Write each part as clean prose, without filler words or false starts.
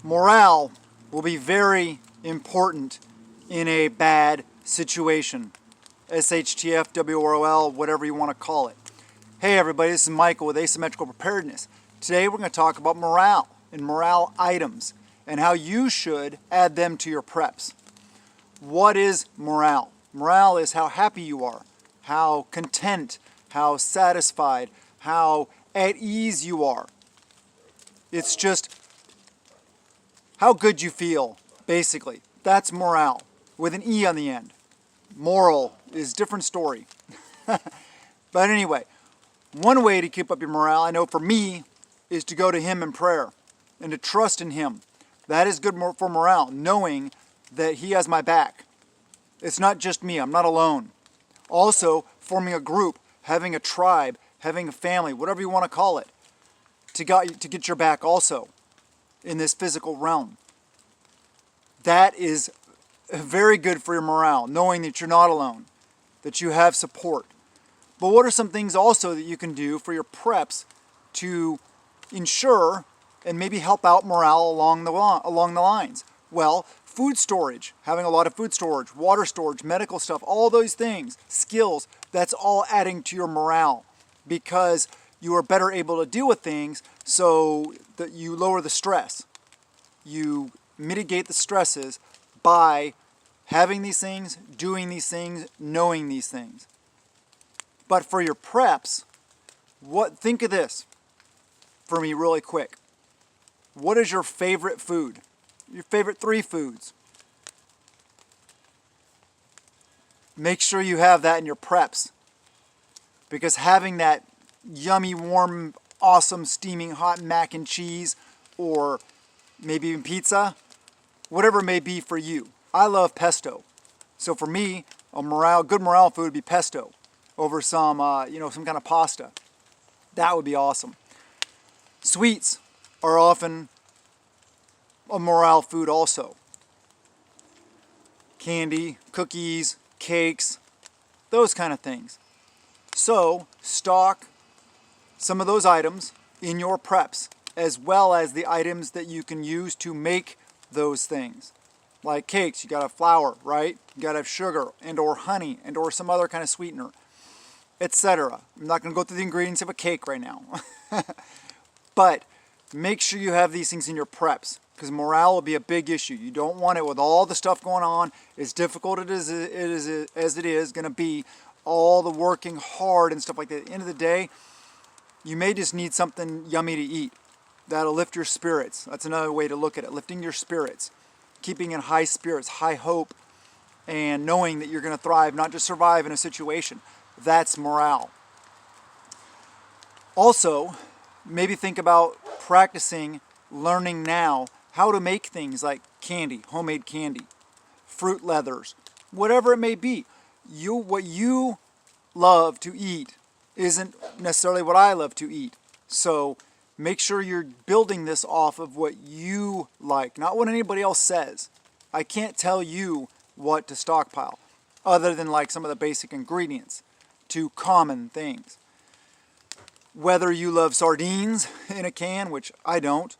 Morale will be very important in a bad situation. SHTF, WROL, whatever you want to call it. Hey everybody, this is Michael with Asymmetrical Preparedness. Today we're going to talk about morale and morale items and how you should add them to your preps. What is morale? Morale is how happy you are, how content, how satisfied, how at ease you are. It's just how good you feel, basically. That's morale, with an E on the end. Moral is a different story. But anyway, one way to keep up your morale, I know for me, is to go to Him in prayer and to trust in Him. That is good for morale, knowing that He has my back. It's not just me, I'm not alone. Also, forming a group, having a tribe, having a family, whatever you want to call it, to get your back also in this physical realm. That is very good for your morale, knowing that you're not alone, that you have support. But what are some things also that you can do for your preps to ensure and maybe help out morale along the lines? Well, food storage, having a lot of food storage, water storage, medical stuff, all those things, skills, that's all adding to your morale because you are better able to deal with things so that you lower the stress. You mitigate the stresses by having these things, doing these things, knowing these things. But for your preps, think of this for me really quick. What is your favorite food? Your favorite 3 foods? Make sure you have that in your preps, because having that yummy, warm, awesome, steaming hot mac and cheese, or maybe even pizza, whatever it may be for you. I love pesto. So for me, good morale food would be pesto over some kind of pasta. That would be awesome. Sweets are often a morale food also. Candy, cookies, cakes, those kind of things. So stock some of those items in your preps, as well as the items that you can use to make those things. Like cakes, you gotta have flour, right? You gotta have sugar and or honey and or some other kind of sweetener, etc. I'm not gonna go through the ingredients of a cake right now. But make sure you have these things in your preps, because morale will be a big issue. You don't want it with all the stuff going on, as difficult as it is going to be, all the working hard and stuff like that. At the end of the day, you may just need something yummy to eat. That'll lift your spirits. That's another way to look at it, lifting your spirits, keeping in high spirits, high hope, and knowing that you're going to thrive, not just survive in a situation. That's morale. Also, maybe think about practicing, learning now how to make things like candy, homemade candy, fruit leathers, whatever it may be. What you love to eat isn't necessarily what I love to eat. So make sure you're building this off of what you like, not what anybody else says. I can't tell you what to stockpile, other than like some of the basic ingredients to common things. Whether you love sardines in a can, which I don't,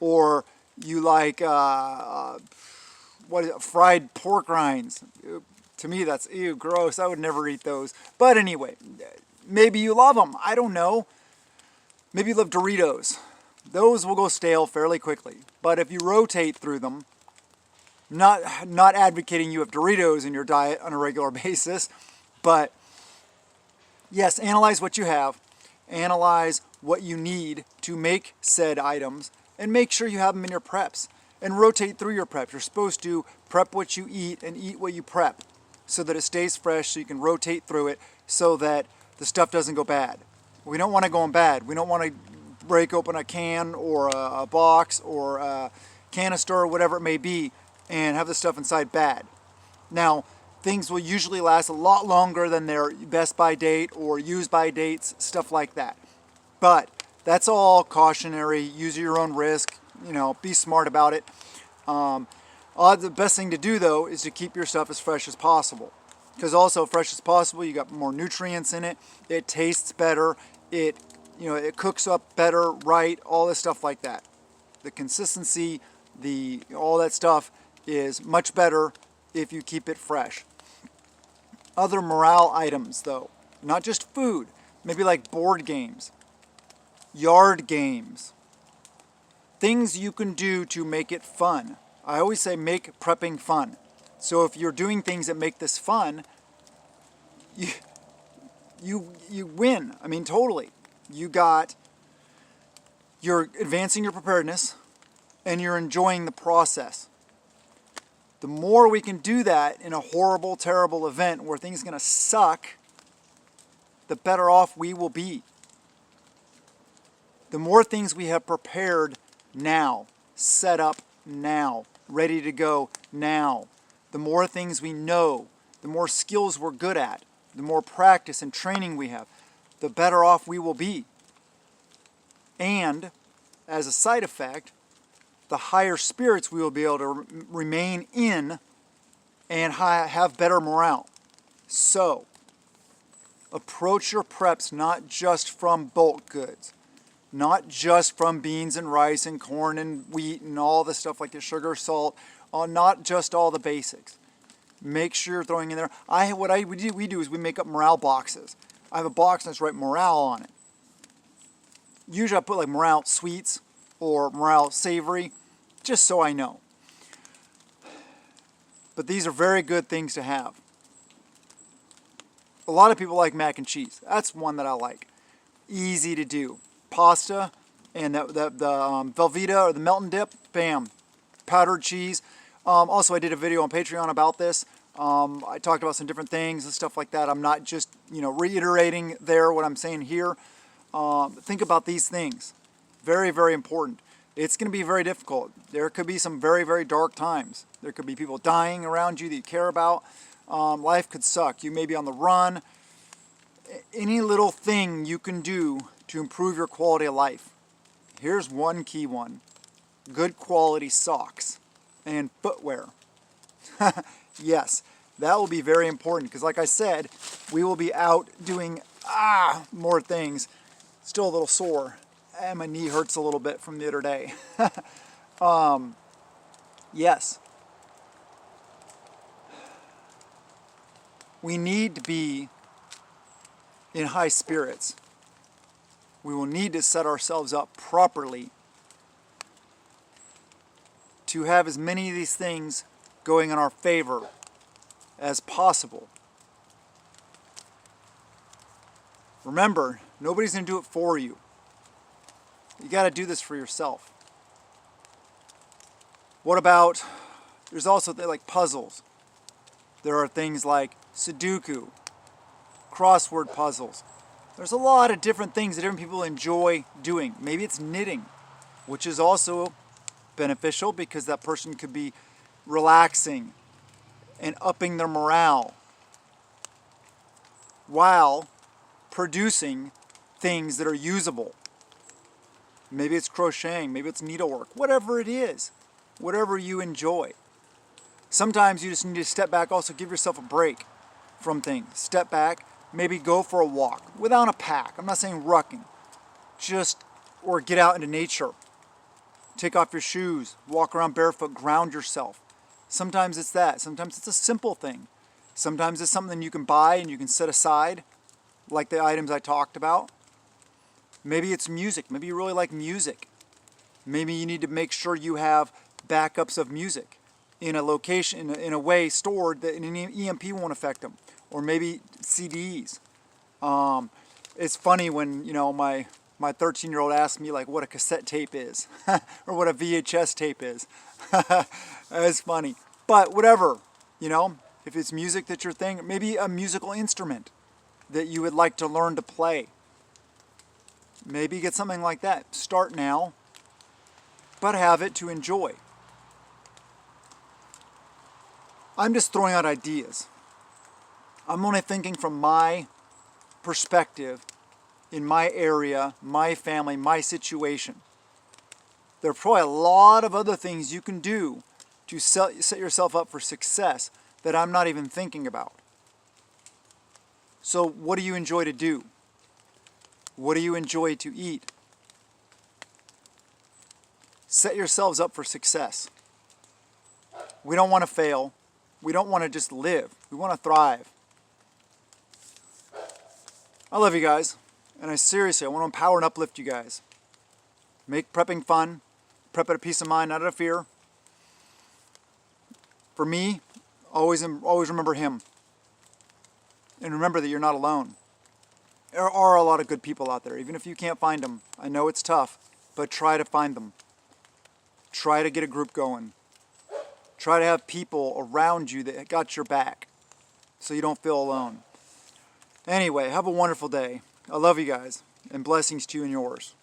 or you like fried pork rinds. To me, that's gross. I would never eat those. But anyway, maybe you love them. I don't know. Maybe you love Doritos. Those will go stale fairly quickly. But if you rotate through them, not advocating you have Doritos in your diet on a regular basis, but yes, analyze what you have, analyze what you need to make said items, and make sure you have them in your preps. And rotate through your preps. You're supposed to prep what you eat and eat what you prep, so that it stays fresh, so you can rotate through it, so that the stuff doesn't go bad. We don't want it going bad. We don't want to break open a can or a box or a canister or whatever it may be and have the stuff inside bad. Now, things will usually last a lot longer than their best by date or use by dates, stuff like that. But that's all cautionary. Use at your own risk. Be smart about it. The best thing to do though is to keep your stuff as fresh as possible, because also fresh as possible, you got more nutrients in it. It tastes better. It cooks up better, right? All this stuff like that. the consistency, all that stuff is much better if you keep it fresh. Other morale items though, not just food, maybe like board games, yard games, things you can do to make it fun. I always say make prepping fun. So if you're doing things that make this fun, you win. I mean, totally. You're advancing your preparedness and you're enjoying the process. The more we can do that in a horrible, terrible event where things are going to suck, the better off we will be. The more things we have prepared now, set up now, ready to go now, the more things we know, the more skills we're good at, the more practice and training we have, the better off we will be. And as a side effect, the higher spirits we will be able to remain in and have better morale. So, approach your preps not just from bulk goods, not just from beans and rice and corn and wheat and all the stuff like the sugar, salt, not just all the basics. Make sure you're throwing in there. We do is we make up morale boxes. I have a box that's right morale on it. Usually I put like morale sweets or morale savory, just so I know. But these are very good things to have. A lot of people like mac and cheese. That's one that I like. Easy to do. Pasta and the Velveeta or the Melton dip, bam. Powdered cheese. Also, I did a video on Patreon about this. I talked about some different things and stuff like that. I'm not just, reiterating there what I'm saying here. Think about these things. Very, very important. It's going to be very difficult. There could be some very, very dark times. There could be people dying around you that you care about. Life could suck. You may be on the run. Any little thing you can do to improve your quality of life. Here's one key one. Good quality socks and footwear. Yes, that will be very important because like I said, we will be out doing more things. Still a little sore. And my knee hurts a little bit from the other day. Yes. We need to be in high spirits. We will need to set ourselves up properly to have as many of these things going in our favor as possible. Remember, nobody's going to do it for you. You got to do this for yourself. What about, there's also like puzzles. There are things like Sudoku, crossword puzzles. There's a lot of different things that different people enjoy doing. Maybe it's knitting, which is also beneficial because that person could be relaxing and upping their morale while producing things that are usable. Maybe it's crocheting, maybe it's needlework, whatever it is, whatever you enjoy. Sometimes you just need to step back, also give yourself a break from things. Step back, maybe go for a walk without a pack. I'm not saying rucking, or get out into nature. Take off your shoes, walk around barefoot, ground yourself. Sometimes it's that, sometimes it's a simple thing. Sometimes it's something you can buy and you can set aside, like the items I talked about. Maybe it's music. Maybe you really like music. Maybe you need to make sure you have backups of music in a location, in a way stored that an EMP won't affect them. Or maybe CDs. It's funny when, my 13-year-old asks me like what a cassette tape is or what a VHS tape is. It's funny. But whatever, if it's music that's your thing, maybe a musical instrument that you would like to learn to play. Maybe get something like that. Start now, but have it to enjoy. I'm just throwing out ideas. I'm only thinking from my perspective, in my area, my family, my situation. There are probably a lot of other things you can do to set yourself up for success that I'm not even thinking about. So what do you enjoy to do? What do you enjoy to eat? set yourselves up for success. We don't want to fail. We don't want to just live. We want to thrive. I love you guys, and I want to empower and uplift you guys. Make prepping fun. Prep out of peace of mind, not out of fear. For me, always remember him. And remember that you're not alone. There are a lot of good people out there, even if you can't find them. I know it's tough, but try to find them. Try to get a group going. Try to have people around you that got your back so you don't feel alone. Anyway, have a wonderful day. I love you guys, and blessings to you and yours.